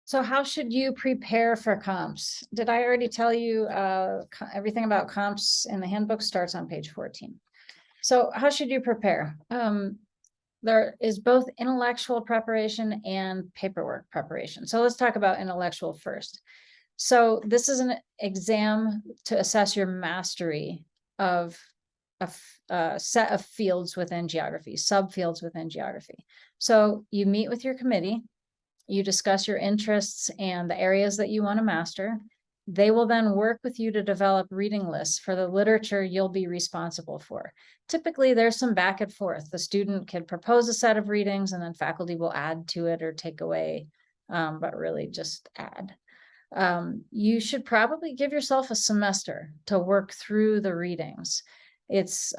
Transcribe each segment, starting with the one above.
So how should you prepare for comps? Did I already tell you everything about comps in the handbook starts on page 14. So how should you prepare? There is both intellectual preparation and paperwork preparation. So let's talk about intellectual first. So this is an exam to assess your mastery of a set of fields within geography, subfields within geography. So you meet with your committee. You discuss your interests and the areas that you want to master. They will then work with you to develop reading lists for the literature you'll be responsible for. Typically, there's some back and forth. The student can propose a set of readings and then faculty will add to it or take away, but really just add. You should probably give yourself a semester to work through the readings. It's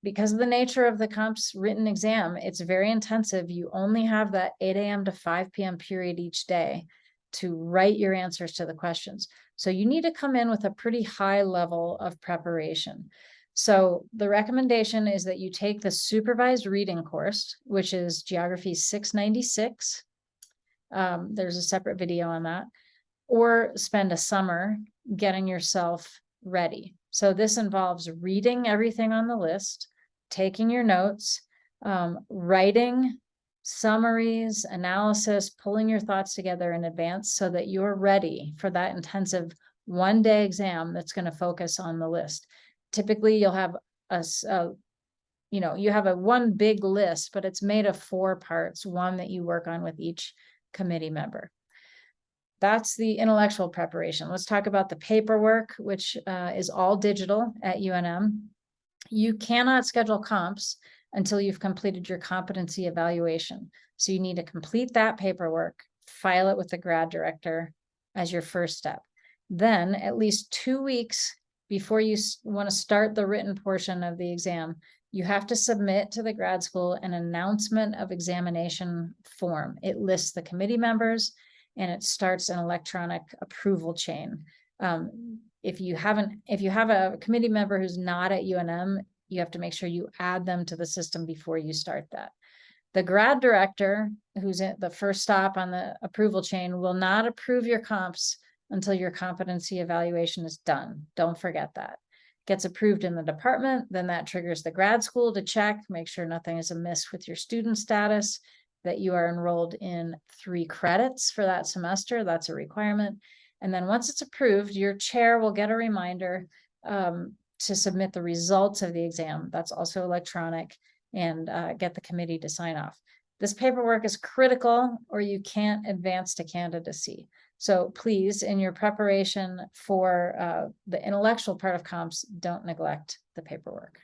because of the nature of the comps written exam, it's very intensive. You only have that 8 a.m. to 5 p.m. period each day to write your answers to the questions. So you need to come in with a pretty high level of preparation. So the recommendation is that you take the supervised reading course, which is Geography 696. There's a separate video on that, or spend a summer getting yourself ready. So this involves reading everything on the list, taking your notes, writing summaries, analysis, pulling your thoughts together in advance so that you're ready for that intensive one-day exam that's going to focus on the list. Typically, you'll have you have a one big list, but it's made of 4 parts, one that you work on with each committee member. That's the intellectual preparation. Let's talk about the paperwork, which is all digital at UNM. You cannot schedule comps until you've completed your competency evaluation. So you need to complete that paperwork, file it with the grad director as your first step. Then at least 2 weeks before you want to start the written portion of the exam, you have to submit to the grad school an announcement of examination form. It lists the committee members and it starts an electronic approval chain. If you have a committee member who's not at UNM, you have to make sure you add them to the system before you start that. The grad director, who's at the first stop on the approval chain, will not approve your comps until your competency evaluation is done. Don't forget that. Gets approved in the department, then that triggers the grad school to check, make sure nothing is amiss with your student status, that you are enrolled in 3 credits for that semester. That's a requirement. And then once it's approved, your chair will get a reminder to submit the results of the exam. That's also electronic, and get the committee to sign off. This paperwork is critical or you can't advance to candidacy. So please, in your preparation for the intellectual part of comps, don't neglect the paperwork.